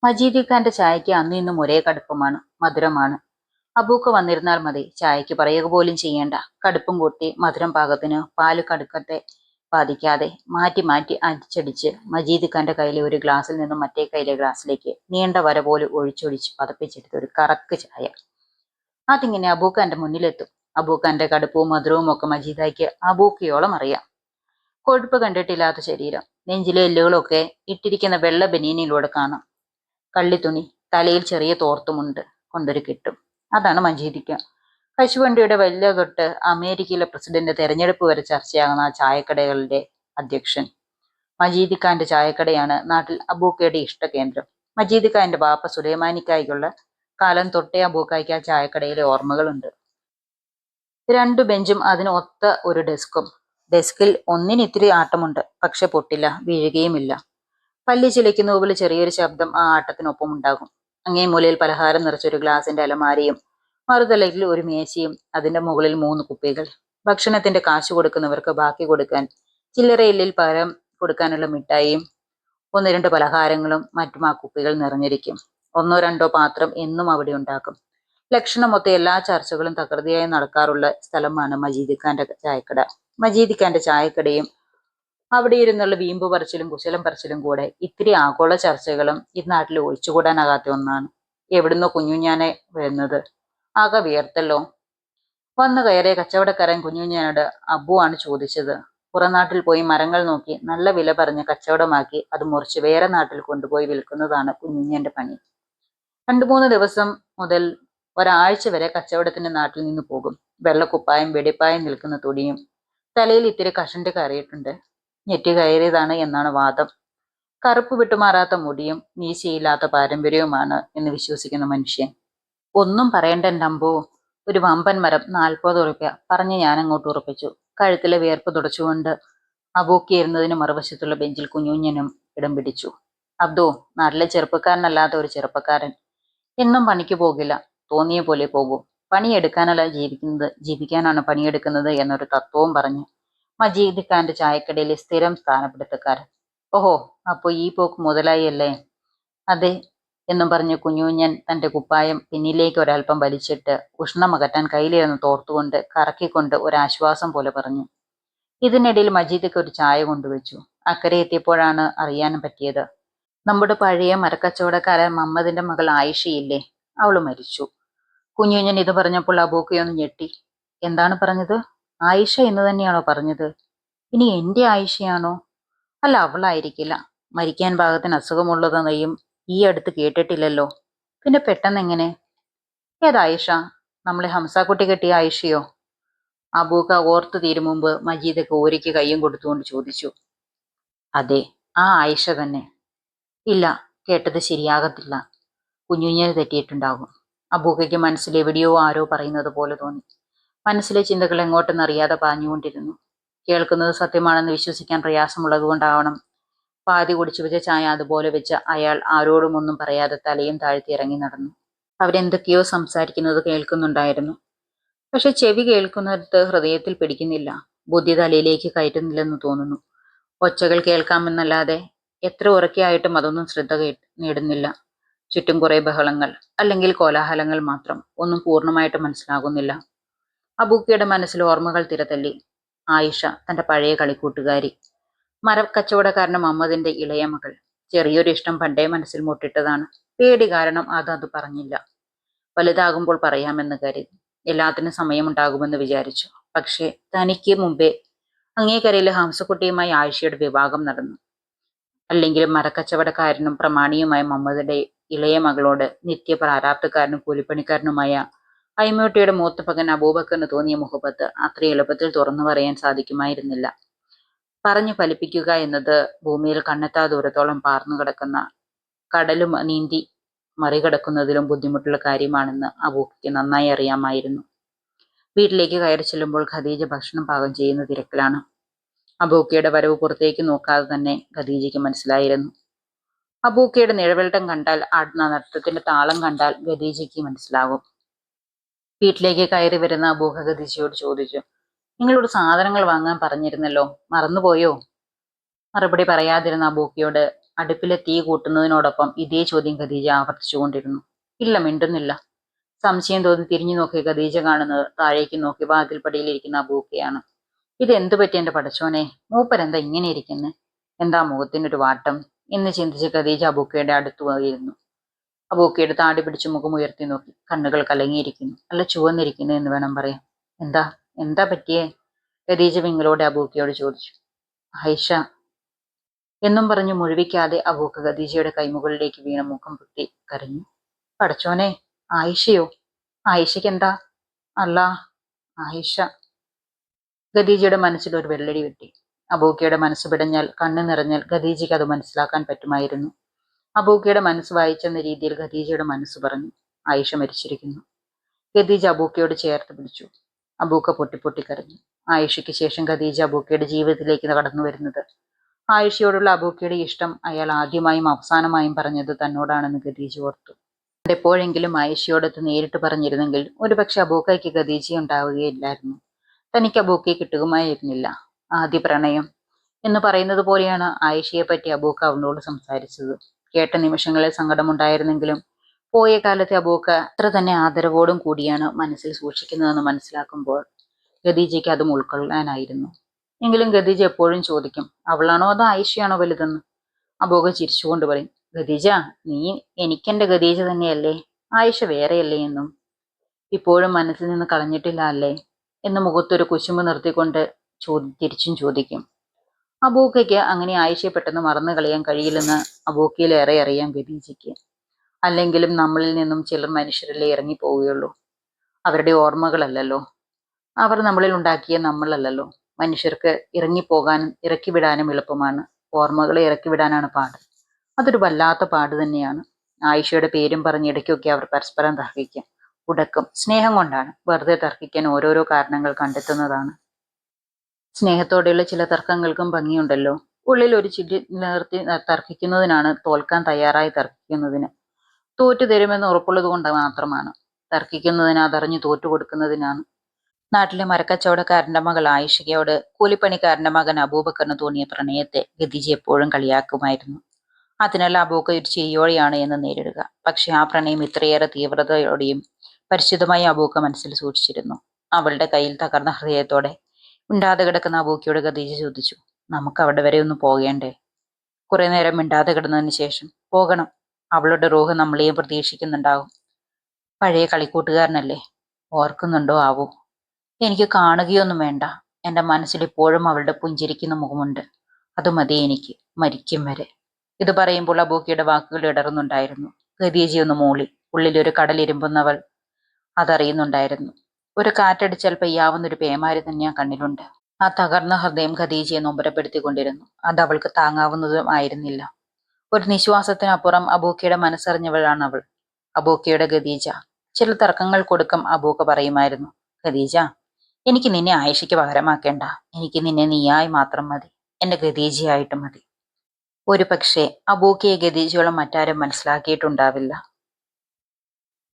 മജീദ് ഖാന്റെ ചായക്ക് അന്ന് ഇന്നും ഒരേ കടുപ്പമാണ്, മധുരമാണ്. അബൂക്ക് വന്നിരുന്നാൽ മതി, ചായക്ക് പറയുക പോലും ചെയ്യേണ്ട. കടുപ്പും കൂട്ടി മധുരം പാകത്തിന്, പാല് കടുക്കത്തെ ബാധിക്കാതെ മാറ്റി മാറ്റി അടിച്ചടിച്ച് മജീദ് ഖാന്റെ കയ്യിലെ ഒരു ഗ്ലാസ്സിൽ നിന്നും മറ്റേ കയ്യിലെ ഗ്ലാസ്സിലേക്ക് നീണ്ട വര പോലെ ഒഴിച്ചൊഴിച്ച് പതപ്പിച്ചെടുത്ത ഒരു കറക്ക് ചായ. അതിങ്ങനെ അബൂഖാന്റെ മുന്നിലെത്തും. അബൂഖാന്റെ കടുപ്പവും മധുരവും ഒക്കെ മജീദായ്ക്ക് അബൂക്കയോളം അറിയാം. കൊഴുപ്പ് കണ്ടിട്ടില്ലാത്ത ശരീരം, നെഞ്ചിലെ എല്ലുകളൊക്കെ ഇട്ടിരിക്കുന്ന വെള്ള ബനിയനിലൂടെ കാണാം. കള്ളിത്തുണി, തലയിൽ ചെറിയ തോർത്തുമുണ്ട് കൊണ്ടൊരു കെട്ടും. അതാണ് മജീദിക്ക. കശുവണ്ടിയുടെ വലിയ തൊട്ട് അമേരിക്കയിലെ പ്രസിഡന്റ് തെരഞ്ഞെടുപ്പ് വരെ ചർച്ചയാകുന്ന ആ ചായക്കടകളുടെ അധ്യക്ഷൻ. മജീദ് ഖാന്റെ ചായക്കടയാണ് നാട്ടിൽ അബൂക്കയുടെ ഇഷ്ടകേന്ദ്രം. മജീദ് ഖാന്റെ ബാപ്പ സുലൈമാനിക്കായ്ക്കുള്ള കാലം തൊട്ടേ അബൂക്കായ്ക്ക് ആ ചായക്കടയിലെ ഓർമ്മകളുണ്ട്. രണ്ടു ബെഞ്ചും അതിന് ഒത്ത ഒരു ഡെസ്കും. ഡെസ്കിൽ ഒന്നിന് ഇത്തിരി ആട്ടമുണ്ട്, പക്ഷെ പൊട്ടില്ല, വീഴുകയുമില്ല. പല്ലി ചിലയ്ക്കുന്ന പോലെ ചെറിയൊരു ശബ്ദം ആ ആട്ടത്തിനൊപ്പം ഉണ്ടാകും. അങ്ങേ മൂലയിൽ പലഹാരം നിറച്ചൊരു ഗ്ലാസിന്റെ അലമാരയും മറുതലയിൽ ഒരു മേശയും, അതിന്റെ മുകളിൽ 3 കുപ്പികൾ. ഭക്ഷണത്തിന്റെ കാശ് കൊടുക്കുന്നവർക്ക് ബാക്കി കൊടുക്കാൻ ചില്ലറയില്ലിൽ പകരം കൊടുക്കാനുള്ള മിഠായിയും 1-2 പലഹാരങ്ങളും മറ്റും ആ കുപ്പികൾ നിറഞ്ഞിരിക്കും. 1-2 പാത്രം എന്നും അവിടെ ഉണ്ടാക്കും. ലക്ഷണമൊത്ത എല്ലാ ചർച്ചകളും തകൃതിയായി നടക്കാറുള്ള സ്ഥലമാണ് മജീദ് ഖാന്റെ ചായക്കട. മജീദ് ഖാന്റെ ചായക്കടയും അവിടെ ഇരുന്നുള്ള വീമ്പ് പറച്ചിലും കുശലം പറച്ചിലും കൂടെ ഇത്തിരി ആഗോള ചർച്ചകളും ഈ നാട്ടിൽ ഒഴിച്ചുകൂടാനാകാത്ത ഒന്നാണ്. എവിടുന്നോ കുഞ്ഞുഞ്ഞാനെ വരുന്നത്, ആകെ വിയർത്തല്ലോ. വന്നു കയറിയ കച്ചവടക്കാരൻ കുഞ്ഞുഞ്ഞാനോട് അബു ആണ് ചോദിച്ചത്. പുറനാട്ടിൽ പോയി മരങ്ങൾ നോക്കി നല്ല വില പറഞ്ഞ് കച്ചവടമാക്കി അത് മുറിച്ച് വേറെ നാട്ടിൽ കൊണ്ടുപോയി വിൽക്കുന്നതാണ് കുഞ്ഞുഞ്ഞാന്റെ പണി. 2-3 ദിവസം മുതൽ ഒരാഴ്ച വരെ കച്ചവടത്തിന്റെ നാട്ടിൽ നിന്ന് പോകും. വെള്ളക്കുപ്പായം വെടിപ്പായം നിൽക്കുന്ന തുണിയും തലയിൽ ഇത്തിരി കഷണ്ടി കയറിയിട്ടുണ്ട്. ഞെറ്റി കയറിയതാണ് എന്നാണ് വാദം. കറുപ്പ് വിട്ടുമാറാത്ത മുടിയും മീശയില്ലാത്ത പാരമ്പര്യവുമാണ് എന്ന് വിശ്വസിക്കുന്ന മനുഷ്യൻ. ഒന്നും പറയണ്ട എൻ്റമ്പോ, ഒരു വമ്പൻ മരം 40 ഉറുപ്യ പറഞ്ഞ് ഞാൻ അങ്ങോട്ട് ഉറപ്പിച്ചു. കഴുത്തിലെ വിയർപ്പ് തുടച്ചുകൊണ്ട് അബൂക്കിയിരുന്നതിന് മറുവശത്തുള്ള ബെഞ്ചിൽ കുഞ്ഞുഞ്ഞനും ഇടം പിടിച്ചു. അബ്ദു, നാട്ടിലെ ചെറുപ്പക്കാരനല്ലാത്ത ഒരു ചെറുപ്പക്കാരൻ. എന്നും പണിക്ക് പോകില്ല, തോന്നിയ പോലെ പോകൂ. പണിയെടുക്കാനല്ല ജീവിക്കുന്നത്, ജീവിക്കാനാണ് പണിയെടുക്കുന്നത് എന്നൊരു തത്വവും പറഞ്ഞു മജീദ് ഖാന്റെ ചായക്കടയിലെ സ്ഥിരം സ്ഥാനപ്പെടുത്തക്കാരൻ. ഓഹോ, അപ്പൊ ഈ പോക്ക് മുതലായി അല്ലേ? അതെ എന്നും പറഞ്ഞ് കുഞ്ഞുഞ്ഞൻ തന്റെ കുപ്പായം പിന്നിലേക്ക് ഒരൽപ്പം വലിച്ചിട്ട് ഉഷ്ണമകറ്റാൻ കയ്യിലിരുന്ന് തോർത്തുകൊണ്ട് കറക്കിക്കൊണ്ട് ഒരാശ്വാസം പോലെ പറഞ്ഞു. ഇതിനിടയിൽ മജീദക്ക് ഒരു ചായ കൊണ്ടുവച്ചു. അക്കരെ എത്തിയപ്പോഴാണ് അറിയാനും പറ്റിയത്. നമ്മുടെ പഴയ മരക്കച്ചവടക്കാരൻ മമ്മദിന്റെ മകൾ ആയിഷയില്ലേ, അവള് മരിച്ചു. കുഞ്ഞുഞ്ഞൻ ഇത് പറഞ്ഞപ്പോൾ അബൂക്കയൊന്ന് ഞെട്ടി. എന്താണ് പറഞ്ഞത്? ആയിഷ എന്ന് തന്നെയാണോ പറഞ്ഞത്? ഇനി എന്റെ ആയിഷയാണോ? അല്ല, അവളായിരിക്കില്ല. മരിക്കാൻ പാകത്തിന് അസുഖമുള്ളതെന്നയും ഈ അടുത്ത് കേട്ടിട്ടില്ലല്ലോ. പിന്നെ പെട്ടെന്നെങ്ങനെ? ഏതായിഷ? നമ്മളെ ഹംസാക്കുട്ടി കെട്ടിയ ആയിഷയോ? അബൂക്ക ഓർത്തു തീരും മുമ്പ് മജീദ് കോരിക്ക് കയ്യും കൊടുത്തുകൊണ്ട് ചോദിച്ചു. അതെ, ആ ആയിഷ തന്നെ. ഇല്ല, കേട്ടത് ശരിയാകത്തില്ല. കുഞ്ഞുഞ്ഞിന് തെറ്റിയിട്ടുണ്ടാകും. അബൂക്കയ്ക്ക് മനസ്സിൽ എവിടെയോ ആരോ പറയുന്നത് പോലെ തോന്നി. മനസ്സിലെ ചിന്തകൾ എങ്ങോട്ടെന്നറിയാതെ പാഞ്ഞുകൊണ്ടിരുന്നു. കേൾക്കുന്നത് സത്യമാണെന്ന് വിശ്വസിക്കാൻ പ്രയാസമുള്ളതുകൊണ്ടാവണം പാതി കുടിച്ചു വെച്ച ചായ അതുപോലെ വെച്ച് അയാൾ ആരോടും ഒന്നും പറയാതെ തലയും താഴ്ത്തി ഇറങ്ങി നടന്നു. അവരെന്തൊക്കെയോ സംസാരിക്കുന്നത് കേൾക്കുന്നുണ്ടായിരുന്നു. പക്ഷെ ചെവി കേൾക്കുന്നിടത്ത് ഹൃദയത്തിൽ പിടിക്കുന്നില്ല. ബുദ്ധി തലയിലേക്ക് കയറ്റുന്നില്ലെന്ന് തോന്നുന്നു. ഒച്ചകൾ കേൾക്കാമെന്നല്ലാതെ എത്ര ഉറക്കെയായിട്ടും അതൊന്നും ശ്രദ്ധ നേടുന്നില്ല. ചുറ്റും കുറെ ബഹളങ്ങൾ, അല്ലെങ്കിൽ കോലാഹലങ്ങൾ മാത്രം. ഒന്നും പൂർണ്ണമായിട്ട് മനസ്സിലാകുന്നില്ല. അബൂക്കയുടെ മനസ്സിൽ ഓർമ്മകൾ തിരതല്ലി. ആയിഷ, തന്റെ പഴയ കളിക്കൂട്ടുകാരി, മരക്കച്ചവടക്കാരന് മുഹമ്മദിന്റെ ഇളയ മകൾ. ചെറിയൊരു ഇഷ്ടം പണ്ടേ മനസ്സിൽ മുട്ടിട്ടതാണ്. പേടി കാരണം അത് പറഞ്ഞില്ല. വലുതാകുമ്പോൾ പറയാമെന്ന് കരുതി. എല്ലാത്തിനും സമയമുണ്ടാകുമെന്ന് വിചാരിച്ചു. പക്ഷേ തനിക്ക് മുമ്പേ അങ്ങേക്കരയിലെ ഹംസക്കുട്ടിയുമായി ആയിഷയുടെ വിവാഹം നടന്നു. അല്ലെങ്കിലും മരക്കച്ചവടക്കാരനും പ്രമാണിയുമായ മുഹമ്മദിന്റെ ഇളയ മകളോട് നിത്യ പ്രാരാബ്ധക്കാരനും കൂലിപ്പണിക്കാരനുമായ അയ്മൂട്ടിയുടെ മൂത്ത മകൻ അബൂബക്കറിന് തോന്നിയ മുഹബത്ത് അത്ര എളുപ്പത്തിൽ തുറന്നു പറയാൻ സാധിക്കുമായിരുന്നില്ല. പറഞ്ഞു ഫലിപ്പിക്കുക എന്നത് ഭൂമിയിൽ കണ്ണെത്താ ദൂരത്തോളം പാർന്നു കിടക്കുന്ന കടലും നീന്തി മറികടക്കുന്നതിലും ബുദ്ധിമുട്ടുള്ള കാര്യമാണെന്ന് അബൂക്കയ്ക്ക് നന്നായി അറിയാമായിരുന്നു. വീട്ടിലേക്ക് കയറി ചെല്ലുമ്പോൾ ഖദീജ ഭക്ഷണം പാകം ചെയ്യുന്ന തിരക്കിലാണ്. അബൂക്കയുടെ വരവ് പുറത്തേക്ക് നോക്കാതെ തന്നെ ഖദീജയ്ക്ക് മനസ്സിലായിരുന്നു. അബൂക്കയുടെ നിഴവെട്ടം കണ്ടാൽ, ആടുന്ന നൃത്തത്തിന്റെ താളം കണ്ടാൽ ഖദീജയ്ക്ക് മനസ്സിലാകും. വീട്ടിലേക്ക് കയറി വരുന്ന അബൂക്ക ഖദീജയോട് ചോദിച്ചു. നിങ്ങളോട് സാധനങ്ങൾ വാങ്ങാൻ പറഞ്ഞിരുന്നല്ലോ, മറന്നുപോയോ? മറുപടി പറയാതിരുന്ന അബൂക്കയോട് അടുപ്പിലെ തീ കൂട്ടുന്നതിനോടൊപ്പം ഇതേ ചോദ്യം ഖദീജ ആവർത്തിച്ചുകൊണ്ടിരുന്നു. ഇല്ല, മിണ്ടുന്നില്ല. സംശയം തോന്നി തിരിഞ്ഞു നോക്കിയ ഖദീജ കാണുന്നത് താഴേക്ക് നോക്കി വാതിൽപ്പടിയിലിരിക്കുന്ന അബൂക്കയാണ്. ഇതെന്തു പറ്റി എന്റെ പടച്ചോനെ, മൂപ്പരെന്താ ഇങ്ങനെ ഇരിക്കുന്നെ? എന്താ മുഖത്തിനൊരു വാട്ടം എന്ന് ചിന്തിച്ച് ഖദീജ അബൂക്കയുടെ അടുത്ത് പോയിരുന്നു. അബൂക്കയുടെ താടി പിടിച്ച് മുഖം ഉയർത്തി നോക്കി. കണ്ണുകൾ കലങ്ങിയിരിക്കുന്നു, അല്ല ചുവന്നിരിക്കുന്നു എന്ന് വേണം പറയാൻ. എന്താ എന്താ പറ്റിയേ? ഖദീജ വിങ്ങളോടെ അബൂക്കയോട് ചോദിച്ചു. ആയിഷ എന്നും പറഞ്ഞു മുഴുവിക്കാതെ അബൂക്ക ഖദീജയുടെ കൈമുകളിലേക്ക് വീണ മുഖം പൊട്ടി കരഞ്ഞു. പടച്ചോനെ, ആയിഷയോ? ആയിഷയ്ക്ക് എന്താ? അല്ല, ആയിഷ. ഖദീജയുടെ മനസ്സിൽ ഒരു വെള്ളടി വെട്ടി. അബൂക്കയുടെ മനസ്സ് പിടഞ്ഞാൽ, കണ്ണു നിറഞ്ഞാൽ ഖദീജയ്ക്ക് അത് മനസ്സിലാക്കാൻ പറ്റുമായിരുന്നു. അബൂക്കയുടെ മനസ്സ് വായിച്ചെന്ന രീതിയിൽ ഖദീജയുടെ മനസ്സ് പറഞ്ഞു, ആയിഷ മരിച്ചിരിക്കുന്നു. ഖദീജ അബൂക്കയോട് ചേർത്ത് പിടിച്ചു. അബൂക്ക പൊട്ടി പൊട്ടി കരഞ്ഞു. ആയിഷയ്ക്ക് ശേഷം ഖദീജ അബൂക്കയുടെ ജീവിതത്തിലേക്ക് കടന്നു വരുന്നത്. ആയിഷയോടുള്ള അബൂക്കയുടെ ഇഷ്ടം അയാൾ ആദ്യമായും അവസാനമായും പറഞ്ഞത് തന്നോടാണെന്ന് ഖദീജ ഓർത്തു. എപ്പോഴെങ്കിലും ആയിഷയോടൊത്ത് നേരിട്ട് പറഞ്ഞിരുന്നെങ്കിൽ ഒരുപക്ഷെ അബൂക്കയ്ക്ക് ഖദീജ ഉണ്ടാവുകയില്ലായിരുന്നു. തനിക്ക് അബൂക്കയെ കിട്ടുകയുമായിരുന്നില്ല. ആദ്യ പ്രണയം എന്ന് പറയുന്നത് പോലെയാണ് ആയിഷയെ പറ്റി അബൂക്ക അവനോട് സംസാരിച്ചത്. കേട്ട നിമിഷങ്ങളിൽ സങ്കടമുണ്ടായിരുന്നെങ്കിലും പോയ കാലത്തെ അബൂക്ക അത്ര തന്നെ ആദരവോടും കൂടിയാണ് മനസ്സിൽ സൂക്ഷിക്കുന്നതെന്ന് മനസ്സിലാക്കുമ്പോൾ ഖദീജയ്ക്ക് അതും ഉൾക്കൊള്ളാനായിരുന്നു. എങ്കിലും ഖദീജ എപ്പോഴും ചോദിക്കും, അവളാണോ അതോ ആയിഷയാണോ വലുതെന്ന്. അബൂക്ക ചിരിച്ചുകൊണ്ട് പറയും, ഖദീജ, നീ എനിക്കെന്റെ ഖദീജ തന്നെയല്ലേ, ആയിഷ വേറെയല്ലേ എന്നും. ഇപ്പോഴും മനസ്സിൽ നിന്ന് കളഞ്ഞിട്ടില്ല അല്ലേ എന്ന് മുഖത്തൊരു കുശുമ്പ് നിർത്തിക്കൊണ്ട് തിരിച്ചും ചോദിക്കും. അബൂക്കയ്ക്ക് അങ്ങനെ ആയിഷയെ പെട്ടെന്ന് മറന്നു കളയാൻ കഴിയില്ലെന്ന് അബൂക്കയിലേറെ അറിയാം ഖദീജയ്ക്ക്. അല്ലെങ്കിലും നമ്മളിൽ നിന്നും ചിലർ മനുഷ്യരല്ലേ ഇറങ്ങിപ്പോവുകയുള്ളൂ. അവരുടെ ഓർമ്മകളല്ലല്ലോ അവർ നമ്മളിൽ ഉണ്ടാക്കിയ നമ്മളല്ലല്ലോ. മനുഷ്യർക്ക് ഇറങ്ങിപ്പോകാനും ഇറക്കിവിടാനും എളുപ്പമാണ്, ഓർമ്മകളെ ഇറക്കിവിടാനാണ് പാട്. അതൊരു വല്ലാത്ത പാട് തന്നെയാണ്. ആയിഷയുടെ പേരും പറഞ്ഞ് ഇടയ്ക്കൊക്കെ അവർ പരസ്പരം തർക്കിക്കും. ഉടക്കും സ്നേഹം കൊണ്ടാണ്. വെറുതെ തർക്കിക്കാൻ ഓരോരോ കാരണങ്ങൾ കണ്ടെത്തുന്നതാണ്. സ്നേഹത്തോടെയുള്ള ചില തർക്കങ്ങൾക്കും ഭംഗിയുണ്ടല്ലോ. ഉള്ളിൽ ഒരു ചിരി നിർത്തി തർക്കിക്കുന്നതിനാണ് തോൽക്കാൻ തയ്യാറായി തർക്കിക്കുന്നതിന്. തോറ്റു തരുമെന്ന് ഉറപ്പുള്ളത് കൊണ്ട് മാത്രമാണ്. തർക്കിക്കുന്നതിന് അതറിഞ്ഞു തോറ്റുകൊടുക്കുന്നതിനാണ്. നാട്ടിലെ മരക്കച്ചവടക്കാരന്റെ മകൾ ആയിഷയോട് കൂലിപ്പണിക്കാരന്റെ മകൻ അബൂബക്കറിന് തോന്നിയ പ്രണയത്തെ ഖദീജ എപ്പോഴും കളിയാക്കുമായിരുന്നു. അതിനാൽ അബൂക്ക ഒരു ചിരിയോടെയാണ് എന്ന് നേരിടുക. പക്ഷെ ആ പ്രണയം ഇത്രയേറെ തീവ്രതയോടെയും പരിശുദ്ധമായി അബൂക്ക മനസ്സിൽ സൂക്ഷിച്ചിരുന്നു. അവളുടെ കയ്യിൽ തകർന്ന ഹൃദയത്തോടെ മിണ്ടാതെ കിടക്കുന്ന അബൂക്കയോട് ഖദീജ ചോദിച്ചു, നമുക്ക് അവിടെ വരെ ഒന്ന് പോകേണ്ടേ? കുറെ നേരം മിണ്ടാതെ കിടന്നതിന് ശേഷം, പോകണം. അവളുടെ റൂഹ് നമ്മളെയും പ്രതീക്ഷിക്കുന്നുണ്ടാവും. പഴയ കളിക്കൂട്ടുകാരനല്ലേ, ഓർക്കുന്നുണ്ടോ ആവോ? എനിക്ക് കാണുകയൊന്നും വേണ്ട. എൻ്റെ മനസ്സിൽ ഇപ്പോഴും അവളുടെ പുഞ്ചിരിക്കുന്ന മുഖമുണ്ട്. അത് മതി എനിക്ക്, മരിക്കും വരെ. ഇത് പറയുമ്പോൾ അബൂക്കയുടെ വാക്കുകൾ ഇടറുന്നുണ്ടായിരുന്നു. ഖദീജയൊന്ന് മൂളി. ഉള്ളിലൊരു കടലിരുമ്പുന്നവൾ അതറിയുന്നുണ്ടായിരുന്നു. ഒരു കാറ്റടിച്ചാൽ പെയ്യാവുന്നൊരു പേമാരി തന്നെ ആ കണ്ണിലുണ്ട്. ആ തകർന്ന ഹൃദയം ഖദീജയെ നൊമ്പരപ്പെടുത്തിക്കൊണ്ടിരുന്നു. അത് അവൾക്ക് താങ്ങാവുന്നതും ആയിരുന്നില്ല. ഒരു നിശ്വാസത്തിനപ്പുറം അബൂക്കയുടെ മനസ്സറിഞ്ഞവളാണ് അവൾ. അബൂക്കയുടെ ഖദീജ. ചില തർക്കങ്ങൾ കൊടുക്കും അബൂക്ക പറയുമായിരുന്നു, ഖദീജ, എനിക്ക് നിന്നെ ആയിഷയ്ക്ക് പകരമാക്കേണ്ട. എനിക്ക് നിന്നെ നീയായി മാത്രം മതി, എന്റെ ഖദീജയായിട്ട് മതി. ഒരു പക്ഷേ അബൂക്കയെ ഖദീജയോളം മറ്റാരും മനസ്സിലാക്കിയിട്ടുണ്ടാവില്ല.